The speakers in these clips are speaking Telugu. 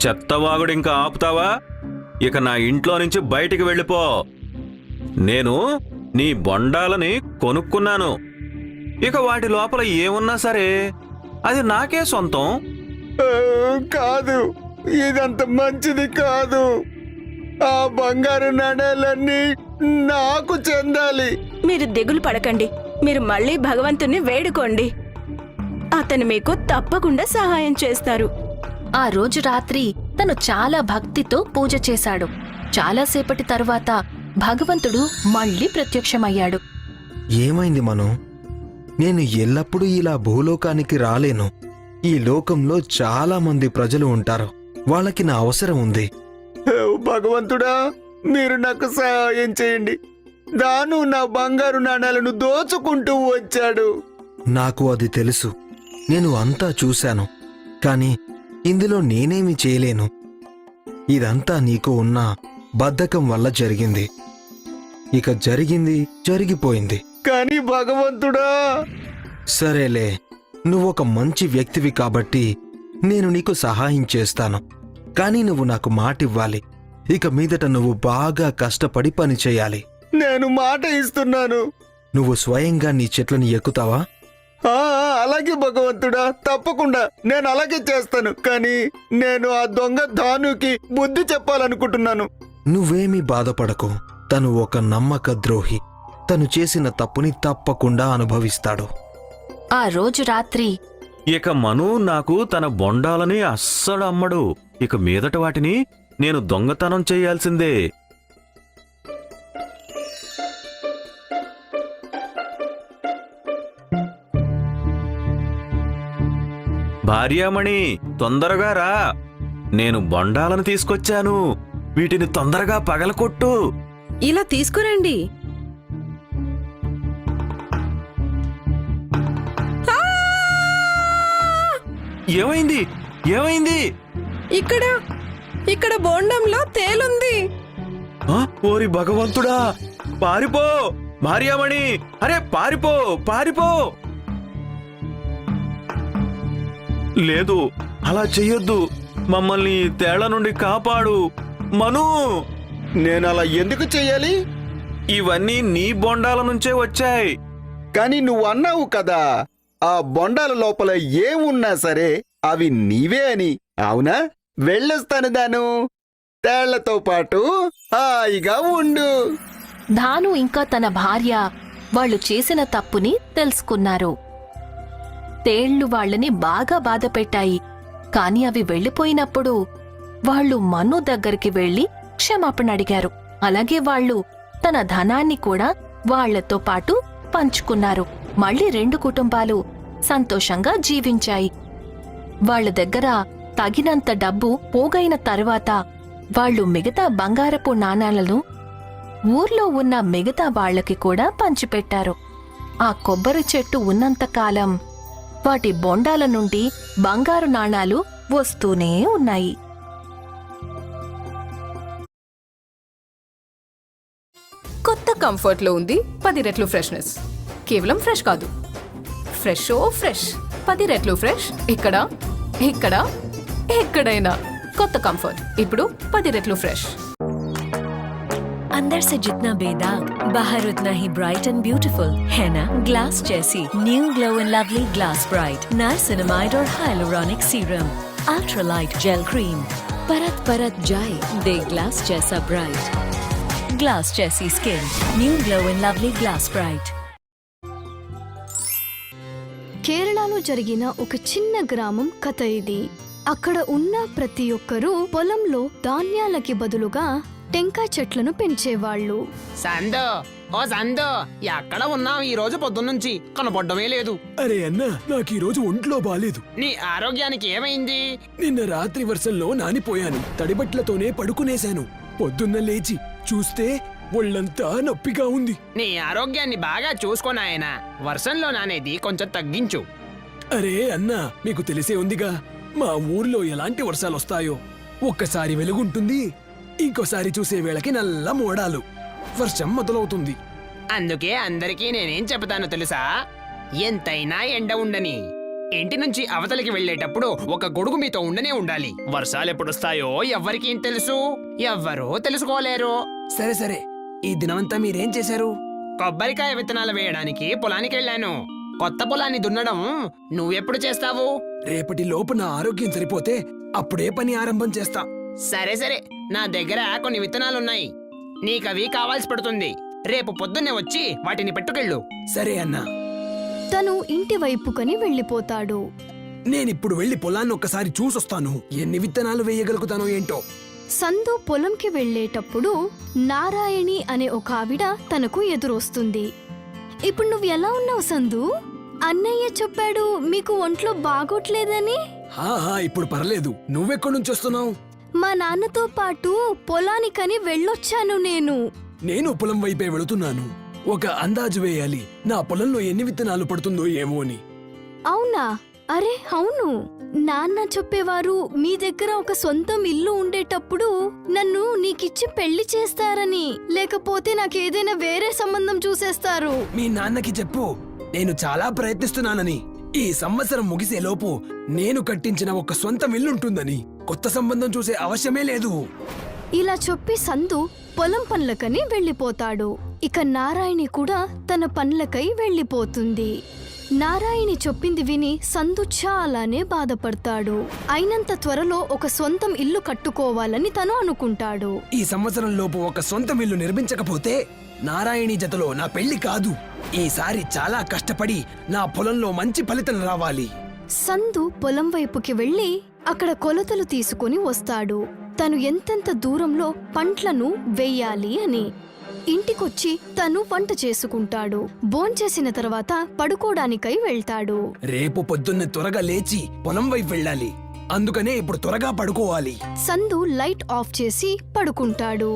చెత్తవాగుడింకా ఆపుతావా? ఇక నా ఇంట్లో నుంచి బయటికి వెళ్ళిపో. నేను నీ బొండాలని కొనుక్కున్నాను. ఇక వాటి లోపల ఏమున్నా సరే అది నాకే సొంతం. కాదు, ఇదంత మంచిది కాదు. ఆ బంగారు నాణేలన్నీ నాకు చెందాలి. మీరు దిగులు పడకండి. మీరు మళ్ళీ భగవంతుణ్ణి వేడుకోండి. అతను మీకు తప్పకుండా సహాయం చేస్తారు. ఆ రోజు రాత్రి తను చాలా భక్తితో పూజ చేశాడు. చాలాసేపటి తరువాత భగవంతుడు మళ్ళీ ప్రత్యక్షమయ్యాడు. ఏమైంది మను? నేను ఎల్లప్పుడూ ఇలా భూలోకానికి రాలేను. ఈ లోకంలో చాలా మంది ప్రజలు ఉంటారు. వాళ్ళకి నా అవసరం ఉంది. భగవంతుడా, మీరు నాకు సహాయం చేయండి. దాను నా బంగారు నాణేలను దోచుకుంటూ వచ్చాడు. నాకు అది తెలుసు. నేను అంతా చూశాను. కాని ఇందులో నేనేమి చేయలేను. ఇదంతా నీకు ఉన్న బద్ధకం వల్ల జరిగింది. ఇక జరిగింది జరిగిపోయింది. కానీ భగవంతుడా, సరేలే, నువ్వొక మంచి వ్యక్తివి కాబట్టి నేను నీకు సహాయం చేస్తాను. కానీ నువ్వు నాకు మాటివ్వాలి. ఇక మీదట నువ్వు బాగా కష్టపడి పని చేయాలి. నేను మాట ఇస్తున్నాను. నువ్వు స్వయంగా నీ చెట్లని ఎక్కుతావా? అలాగే భగవంతుడా, తప్పకుండా నేను అలాగే చేస్తాను. కానీ నేను ఆ దొంగ ధానుకి బుద్ధి చెప్పాలనుకుంటున్నాను. నువ్వేమీ బాధపడకు. తను ఒక నమ్మక ద్రోహి. తను చేసిన తప్పుని తప్పకుండా అనుభవిస్తాడు. ఆ రోజు రాత్రి ఇక మను నాకు తన బొండాలని అస్సలు అమ్మడు. ఇక మీదట వాటిని నేను దొంగతనం చేయాల్సిందే. భార్యామణి, తొందరగా రా. నేను బొండాలను తీసుకొచ్చాను. వీటిని తొందరగా పగలకొట్టు. ఇలా తీసుకురండి. ఏమైంది? ఏమైంది? ఇక్కడ బోండంలో తేలుంది. ఓరి భగవంతుడా, పారిపో భార్యామణి! అరే పారిపో, పారిపో! లేదు, అలా చెయ్యొద్దు. మమ్మల్ని తేళ్ల నుండి కాపాడు మను. నేను అలా ఎందుకు చెయ్యాలి? ఇవన్నీ నీ బొండాల నుంచే వచ్చాయి. కానీ నువ్వు అన్నావు కదా, ఆ బొండాల లోపల ఏమున్నా సరే అవి నీవే అని. అవునా? వెళ్ళొస్తాను దాను. తేళ్లతో పాటు హాయిగా ఉండు. ధాను ఇంకా తన భార్య వాళ్ళు చేసిన తప్పుని తెలుసుకున్నారు. తేళ్లు వాళ్ళని బాగా బాధపెట్టాయి. కాని అవి వెళ్ళిపోయినప్పుడు వాళ్ళు మను దగ్గరికి వెళ్లి క్షమాపణ అడిగారు. అలాగే వాళ్ళు తన ధనాన్ని కూడా వాళ్లతో పాటు పంచుకున్నారు. మళ్లీ 2 కుటుంబాలు సంతోషంగా జీవించాయి. వాళ్ల దగ్గర తగినంత డబ్బు పోగైన తర్వాత వాళ్ళు మిగతా బంగారపు నాణాలను ఊర్లో ఉన్న మిగతా వాళ్లకి కూడా పంచిపెట్టారు. ఆ కొబ్బరి చెట్టు ఉన్నంతకాలం వాటి బొండాల నుండి బంగారు నాణాలు వస్తూనే ఉన్నాయి. కొత్త కంఫర్ట్లో ఉంది 10 రెట్లు ఫ్రెష్నెస్. కేవలం ఫ్రెష్ కాదు, ఫ్రెష్ 10 రెట్లు ఫ్రెష్. ఇక్కడ ఇక్కడ ఎక్కడైనా కొత్త కంఫర్ట్ ఇప్పుడు 10 రెట్లు ఫ్రెష్. अंदर से जितना बेदाग, बाहर उतना ही ब्राइट एंड ब्यूटीफुल है ना? ग्लास जैसी new glow and lovely glass bright niacinamide और hyaluronic serum, ultra light gel cream, परत परत जाए दे ग्लास जैसा ब्राइट. ग्लास जैसी skin, new glow and lovely glass bright. కేరళలో జరిగిన ఒక చిన్న గ్రామం కథ ఇది. అక్కడ ఉన్న ప్రతి ఒక్కరూ పొలంలో ధాన్యాలకి బదులుగా టెంకాయ చెట్లను పెంచేవాళ్లు. సందో, ఓ సందో, ఎక్కడ ఉన్నావు? ఈ రోజు పొద్దున్నుంచి కనపడ్డమే లేదు. అరే అన్నా, నాకు ఈ రోజు ఒంట్లో బాలేదు. నీ ఆరోగ్యానికి ఏమైంది? నిన్న రాత్రి వర్షంలో నానిపోయాను. తడిబట్లతోనే పడుకునేశాను. పొద్దున్న లేచి చూస్తే ఒళ్ళంతా నొప్పిగా ఉంది. నీ ఆరోగ్యాన్ని బాగా చూసుకోనాయనా. వర్షంలో నానేది కొంచెం తగ్గించు. అరే అన్నా, మీకు తెలిసే ఉందిగా మా ఊర్లో ఎలాంటి వర్షాలొస్తాయో. ఒక్కసారి వెలుగుంటుంది, ఇంకోసారి చూసే వేళకి నల్ల మోడాలు. వర్షం మొదలవుతుంది. అందుకే అందరికీ నేనేం చెబుతాను తెలుసా? ఎంతైనా ఎండ ఉండని, ఇంటి నుంచి అవతలికి వెళ్ళేటప్పుడు ఒక గొడుగు మీతో ఉండనే ఉండాలి. వర్షాలు ఎప్పుడొస్తాయో ఎవ్వరికీ తెలుసు, ఎవ్వరూ తెలుసుకోలేరు. సరే సరే, ఈ దినమంతా మీరేం చేశారు? కొబ్బరికాయ విత్తనాలు వేయడానికి పొలానికి వెళ్ళాను. కొత్త పొలాన్ని దున్నడం నువ్వెప్పుడు చేస్తావు? రేపటి లోపు నా ఆరోగ్యం సరిపోతే అప్పుడే పని ఆరంభం చేస్తా. సరే సరే, నా దగ్గర కొన్ని విత్తనాలున్నాయి. నీకవి కావాల్సి పడుతుంది. రేపు పొద్దున్నే వచ్చి వాటిని పెట్టుకెళ్ళు. సరే అన్నా. తను ఇంటి వైపుకని వెళ్ళిపోతాడు. నేనిప్పుడు వెళ్లి పొలాన్ని ఒక్కసారి చూసొస్తాను. ఎన్ని విత్తనాలు వేయగలుగుతానో ఏంటో. సందు పొలంకి వెళ్ళేటప్పుడు నారాయణి అనే ఒక ఆవిడ తనకు ఎదురొస్తుంది. ఇప్పుడు నువ్వు ఎలా ఉన్నావు సందు? అన్నయ్య చెప్పాడు మీకు ఒంట్లో బాగోట్లేదని. ఇప్పుడు పర్లేదు. నువ్వెక్కడి నుంచి వస్తున్నావు? మా నాన్నతో పాటు పొలానికని వెళ్ళొచ్చాను నేను. నేను పొలం వైపే వెళుతున్నాను. ఒక అందాజు వేయాలి, నా పొలంలో ఎన్ని విత్తనాలు పడుతుందో ఏమో అని. అవునా? అరే అవును, నాన్న చెప్పేవారు మీ దగ్గర ఒక సొంతం ఇల్లు ఉండేటప్పుడు నన్ను నీకిచ్చి పెళ్లి చేస్తారని, లేకపోతే నాకేదైనా వేరే సంబంధం చూసేస్తారు. మీ నాన్నకి చెప్పు, నేను చాలా ప్రయత్నిస్తున్నానని. ఈ సంవత్సరం ముగిసేలోపు నేను కట్టించిన ఒక సొంతం ఇల్లుంటుందని. కొత్త సంబంధం చూసే అవశ్యమే లేదు. ఇలా చెప్పి సందు పొలం పనులకని వెళ్ళిపోతాడు. ఇక నారాయణి కూడా తన పనులకై వెళ్ళిపోతుంది. నారాయణి చెప్పింది విని సందు చాలానే బాధపడతాడు. అయినంత త్వరలో ఒక సొంతం ఇల్లు కట్టుకోవాలని తను అనుకుంటాడు. ఈ సంవత్సరం లోపు ఒక సొంతం ఇల్లు నిర్మించకపోతే నారాయణి జతలో నా పెళ్లి కాదు. ఈసారి చాలా కష్టపడి నా పొలంలో మంచి ఫలితం రావాలి. సందు పొలం వైపుకి వెళ్లి అక్కడ కొలతలు తీసుకుని వస్తాడు. తను ఎంతెంత దూరంలో పంట్లను వెయ్యాలి అని. ఇంటికొచ్చి తను వంట చేసుకుంటాడు. భోంచేసిన తర్వాత పడుకోడానికై వెళ్తాడు. రేపు పొద్దున్నే త్వరగా లేచి పొలం వైపు వెళ్ళాలి. అందుకనే ఇప్పుడు త్వరగా పడుకోవాలి. సందు లైట్ ఆఫ్ చేసి పడుకుంటాడు.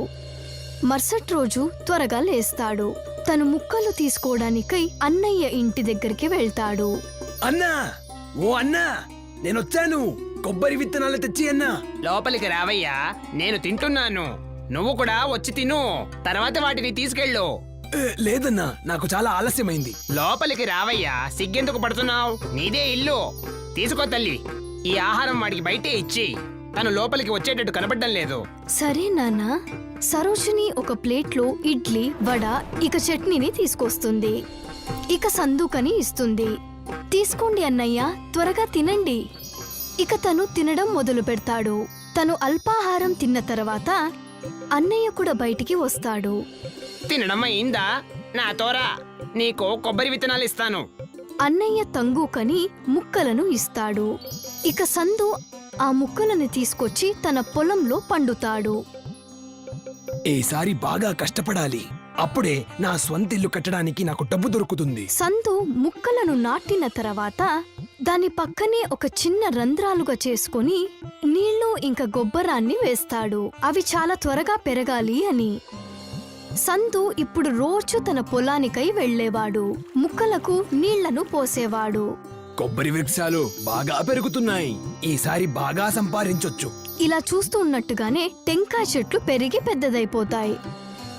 మరుసటి రోజు త్వరగా లేస్తాడు. తను ముక్కలు తీసుకోవడానికై అన్నయ్య ఇంటి దగ్గరికి వెళ్తాడు. అన్నా, ఓ అన్నా, నేనొచ్చాను. కొబ్బరి విత్తనాలు తెచ్చి అన్నా. లోపలికి రావయ్యా, నేను తింటున్నాను. నువ్వు కూడా వచ్చి తిను, తర్వాత వాటిని తీసుకెళ్ళు. లేదన్నా, నాకు చాలా ఆలస్యమైంది. లోపలికి రావయ్యా, సిగ్గెందుకు పడుతున్నావు? నీదే ఇల్లు. తీసుకో తల్లి, ఈ ఆహారం వాడికి బయటే ఇచ్చి. తను లోపలికి వచ్చేటట్టు కనపడ్డం లేదు. సరే నాన్నా. సరోజిని ఒక ప్లేట్లో ఇడ్లీ, వడ, ఇక చట్నీని తీసుకొస్తుంది. ఇక సందుకని ఇస్తుంది. తీసుకోండి అన్నయ్య, త్వరగా తినండి. ఇక తను తినడం మొదలు పెడతాడు. తను అల్పాహారం తిన్న తర్వాత అన్నయ్య కూడా బయటికి వస్తాడు. తినడం అయిందా? నా తోరా, నీకు కొబ్బరి విత్తనాలు ఇస్తాను. అన్నయ్య తంగుకని ముక్కలను ఇస్తాడు. ఇక సందు ఆ ముక్కలను తీసుకొచ్చి తన పొలంలో పండుతాడు. ఈసారి బాగా కష్టపడాలి. అప్పుడే నా స్వంత ఇల్లు కట్టడానికి నాకు డబ్బు దొరుకుతుంది. సందు ముక్కలను నాటిన తర్వాత దాని పక్కనే ఒక చిన్న రంధ్రాలుగా చేసుకుని నీళ్లు ఇంకా గొబ్బరాన్ని వేస్తాడు. అవి చాలా త్వరగా పెరగాలి అని. సందు ఇప్పుడు రోజు తన పొలానికై వెళ్లేవాడు. ముక్కలకు నీళ్లను పోసేవాడు. కొబ్బరి వృక్షాలు బాగా పెరుగుతున్నాయి. ఈసారి బాగా సంపాదించొచ్చు. ఇలా చూస్తూ ఉన్నట్టుగానే టెంకాయ చెట్లు పెరిగి పెద్దదైపోతాయి.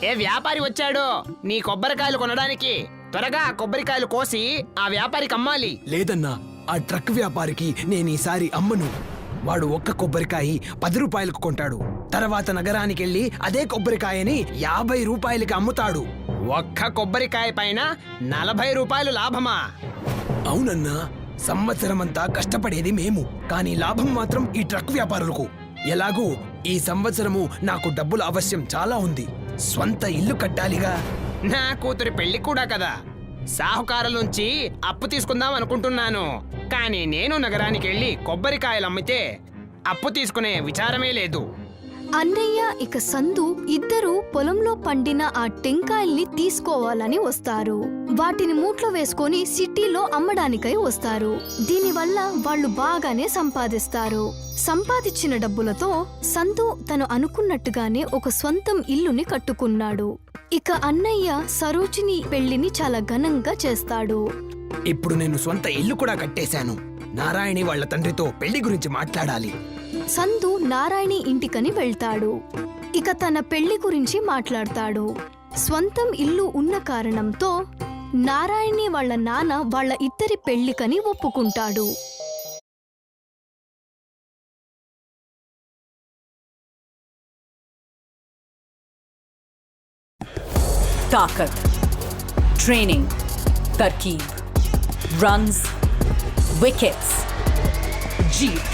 ఏ వ్యాపారి వచ్చాడు నీ కొబ్బరికాయలు కొనడానికి? త్వరగా కొబ్బరికాయలు కోసి ఆ వ్యాపారికి అమ్మాలి. లేదన్నా, ఆ ట్రక్ వ్యాపారికి నేను ఈసారి అమ్మను. వాడు ఒక్క కొబ్బరికాయ 10 రూపాయలకు కొంటాడు. తర్వాత నగరానికెళ్ళి అదే కొబ్బరికాయని 50 రూపాయలకి అమ్ముతాడు. ఒక్క కొబ్బరికాయ పైన 40 రూపాయలు లాభమా? అవునన్నా, సంవత్సరమంతా కష్టపడేది మేము, కానీ లాభం మాత్రం ఈ ట్రక్ వ్యాపారులకు. ఎలాగూ ఈ సంవత్సరము నాకు డబ్బుల అవశ్యం చాలా ఉంది. స్వంత ఇల్లు కట్టాలిగా. నా కూతురి పెళ్లి కూడా కదా. సాహుకారుల నుంచి అప్పు తీసుకుందాం అనుకుంటున్నాను. కానీ నేను నగరానికి వెళ్ళి కొబ్బరికాయలు అమ్మితే అప్పు తీసుకునే విచారమే లేదు. అన్నయ్య ఇక సందు ఇద్దరూ పొలంలో పండిన ఆ టెంకాయల్ని తీసుకోవాలని వస్తారు. వాటిని మూట్లో వేసుకొని సిటీలో అమ్మడానికై వస్తారు. దీనివల్ల వాళ్ళు బాగానే సంపాదిస్తారు. సంపాదించిన డబ్బులతో సందు తను అనుకున్నట్టుగానే ఒక స్వంతం ఇల్లుని కట్టుకున్నాడు. ఇక అన్నయ్య సరోజిని పెళ్లిని చాలా ఘనంగా చేస్తాడు. ఇప్పుడు నేను స్వంత ఇల్లు కూడా కట్టేశాను. నారాయణి వాళ్ళ తండ్రితో పెళ్లి గురించి మాట్లాడాలి. సందు నారాయణి ఇంటికని వెళ్తాడు. ఇక తన పెళ్లి గురించి మాట్లాడతాడు. స్వంతం ఇల్లు ఉన్న కారణంతో నారాయణి వాళ్ళ నాన్న వాళ్ళ ఇద్దరి పెళ్లికని ఒప్పుకుంటాడు. ताकत, ट्रेनिंग, तरकीब, runs, wickets. Jeep,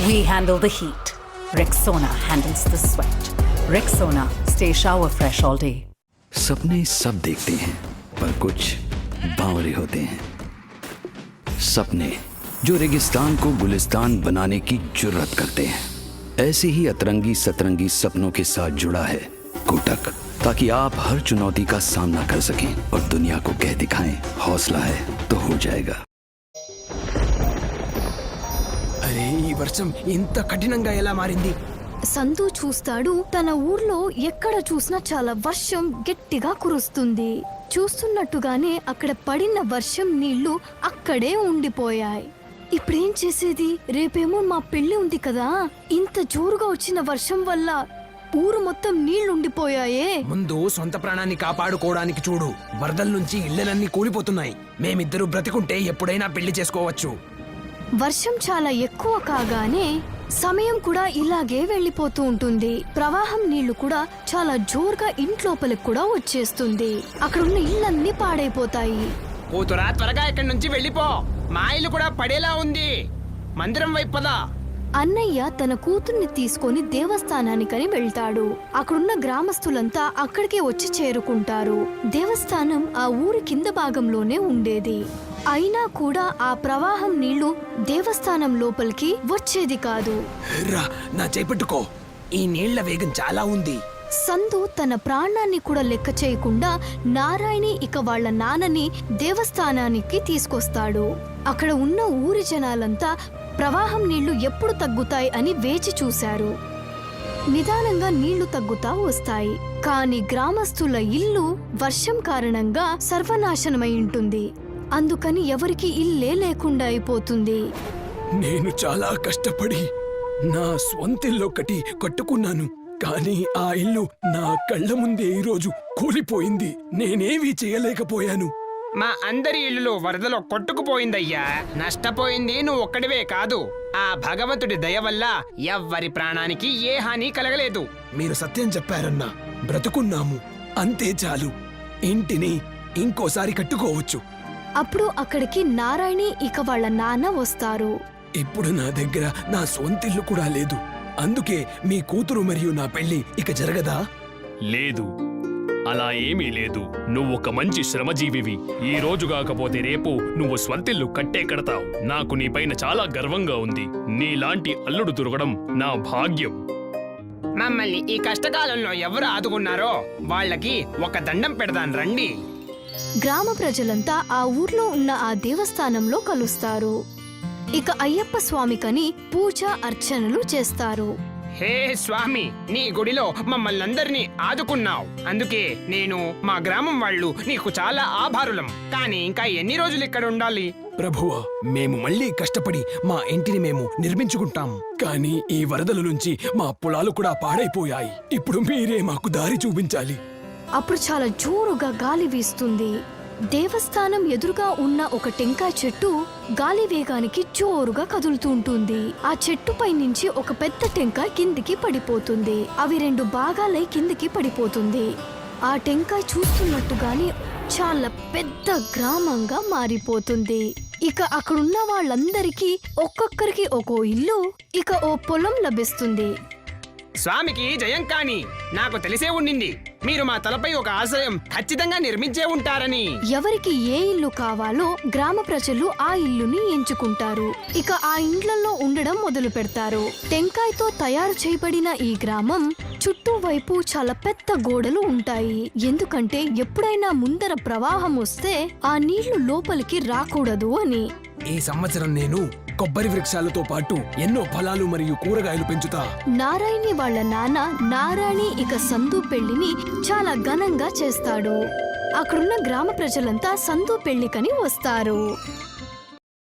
we handle the heat. Rexona handles the sweat. Rexona, stay shower fresh all day. सपने सब देखते हैं पर कुछ बावरे होते हैं। सपने जो रेगिस्तान को गुलिस्तान बनाने की जुर्रत करते हैं। ऐसे ही अतरंगी सतरंगी सपनों के साथ जुड़ा है कोटक, ताकि आप हर चुनौती का सामना कर सकें और दुनिया को कह दिखाएं हौसला है तो हो जाएगा। అరే ఈ వర్షం ఇంత కఠినంగా ఎలా మారింది? సందు చూస్తాడు, తన ఊర్లో ఎక్కడ చూసినా చాలా వర్షం గట్టిగా కురుస్తుంది. చూస్తున్నట్టుగానే అక్కడ పడిన వర్షం నీళ్లు అక్కడే ఉండిపోయాయి. ఇప్పుడేం చేసేది? రేపేమో మా పెళ్లి ఉంది కదా, ఇంత జోరుగా వచ్చిన వర్షం వల్ల ఊరు మొత్తం నీళ్లుండిపోయాయే. ముందు సొంత ప్రాణాన్ని కాపాడుకోవడానికి చూడు. వరదల నుంచి ఇళ్ళలన్నీ కూలిపోతున్నాయి. మేమిద్దరూ బ్రతికుంటే ఎప్పుడైనా పెళ్లి చేసుకోవచ్చు. వర్షం చాలా ఎక్కువ కాగానే సమయం కూడా ఇలాగే వెళ్లిపోతూ ఉంటుంది. ప్రవాహం నీళ్లు కూడా చాలా జోరుగా ఇంట్లోపలికి కూడా వచ్చేస్తుంది. అక్కడున్న ఇళ్ళన్నీ పాడైపోతాయి. కూతురా, త్వరగా ఇక్కడి నుంచి వెళ్ళిపో. మా ఇల్లు కూడా పడేలా ఉంది. మందిరం వైపు పద. అన్నయ్య తన కూతుర్ని తీసుకొని దేవస్థానానికని వెళ్తాడు. అక్కడున్న గ్రామస్తులంతా అక్కడికే వచ్చి చేరుకుంటారు. దేవస్థానం ఆ ఊరి కింద భాగంలోనే ఉండేది. అయినా కూడా ఆ ప్రవాహం నీళ్లు దేవస్థానం లోపలికి వచ్చేది కాదు. రా, నా చేపట్టుకో. ఈ నీళ్ల వేగం చాలా ఉంది. సందు తన ప్రాణాన్ని కూడా లెక్క చేయకుండా నారాయణి ఇక వాళ్ళ నాన్నని దేవస్థానానికి తీసుకొస్తాడు. అక్కడ ఉన్న ఊరి జనాలంతా ప్రవాహం నీళ్లు ఎప్పుడు తగ్గుతాయి అని వేచి చూశారు. నిదానంగా నీళ్లు తగ్గుతా వస్తాయి. కాని గ్రామస్తుల ఇల్లు వర్షం కారణంగా సర్వనాశనమై ఉంటుంది. అందుకని ఎవరికి ఇల్లే లేకుండా అయిపోతుంది. నేను చాలా కష్టపడి నా స్వంతిల్లో కట్టుకున్నాను. కానీ ఆ ఇల్లు నా కళ్ళ ముందే ఈరోజు కూలిపోయింది. నేనేమీ చేయలేకపోయాను. మా అందరి ఇల్లులు వరదలో కొట్టుకుపోయిందయ్యా. నష్టపోయింది నువ్వు ఒక్కడివే కాదు. ఆ భగవంతుడి దయ వల్ల ఎవ్వరి ప్రాణానికి ఏ హాని కలగలేదు. మీరు సత్యం చెప్పారన్నా. బ్రతుకున్నాము, అంతే చాలు. ఇంటిని ఇంకోసారి కట్టుకోవచ్చు. అప్పుడు అక్కడికి నారాయణి ఇక వాళ్ళ నాన్న వస్తారు. ఇప్పుడు నా దగ్గర నా సొంతిల్లు కూడా లేదు. అందుకే మీ కూతురు మరియు నా పెళ్లి ఇక జరగదా? లేదు, అలా ఏమీ లేదు. నువ్వు ఒక మంచి శ్రమజీవివి. ఈ రోజు కాకపోతే రేపు నువ్వు స్వంతిల్లు కట్టే కడతావు. నాకు నీపైన చాలా గర్వంగా ఉంది. నీలాంటి అల్లుడు దొరకడం నా భాగ్యం. మమ్మల్ని ఈ కష్టకాలంలో ఎవరు ఆదుకున్నారో వాళ్ళకి ఒక దండం పెడదాం రండి. గ్రామ ప్రజలంతా ఆ ఊర్లో ఉన్న ఆ దేవస్థానంలో కలుస్తారు. ఇక అయ్యప్ప స్వామికని పూజ అర్చనలు చేస్తారు. హే స్వామి, నీ గుడిలో మమ్మల్ని అందరినీ ఆదుకున్నావు. అందుకే నేను, మా గ్రామం వాళ్ళు నీకు చాలా ఆభారులం. కానీ ఇంకా ఎన్ని రోజులు ఇక్కడ ఉండాలి? ప్రభువా, మేము మళ్ళీ కష్టపడి మా ఇంటిని మేము నిర్మించుకుంటాం. కానీ ఈ వరదల నుంచి మా పొలాలు కూడా పాడైపోయాయి. ఇప్పుడు మీరే మాకు దారి చూపించాలి. అప్పుడు చాలా జోరుగా గాలి వీస్తుంది. దేవస్థానం ఎదురుగా ఉన్న ఒక టెంకాయ చెట్టు గాలి వేగానికి జోరుగా కదులుతూ ఉంటుంది. ఆ చెట్టుపై నుంచి ఒక పెద్ద టెంకాయ కిందికి పడిపోతుంది. అవి 2 భాగాలై కిందికి పడిపోతుంది. ఆ టెంకాయ చూస్తున్నట్టుగానే చాలా పెద్ద గ్రామంగా మారిపోతుంది. ఇక అక్కడున్న వాళ్ళందరికీ ఒక్కొక్కరికి ఒక్కో ఇల్లు, ఇక ఓ పొలం లభిస్తుంది. స్వామికి జయం. కాని నాకు తెలిసే ఉండింది, మీరు మా తలపై ఒక ఆశ్రయం ఖచ్చితంగా నిర్మించే ఉంటారని. ఎవరికి ఏ ఇల్లు కావాలో గ్రామ ప్రజలు ఆ ఇల్లుని ఎంచుకుంటారు. ఇక ఆ ఇండ్లలో ఉండడం మొదలు పెడతారు. టెంకాయతో తయారు చేయబడిన ఈ గ్రామం చుట్టూ వైపు చాలా పెద్ద గోడలు ఉంటాయి. ఎందుకంటే ఎప్పుడైనా ముందర ప్రవాహం వస్తే ఆ నీళ్లు లోపలికి రాకూడదు అని. ఈ సంవత్సరం నేను కొబ్బరి వృక్షాలతో పాటు ఎన్నో ఫలాలు మరియు కూరగాయలు పెంచుతా. నారాయణి వాళ్ళ నాన్న నారాయణి ఇక సందు పెళ్లిని చాలా ఘనంగా చేస్తాడు. అక్కడున్న గ్రామ ప్రజలంతా సందు పెళ్లికని వస్తారు.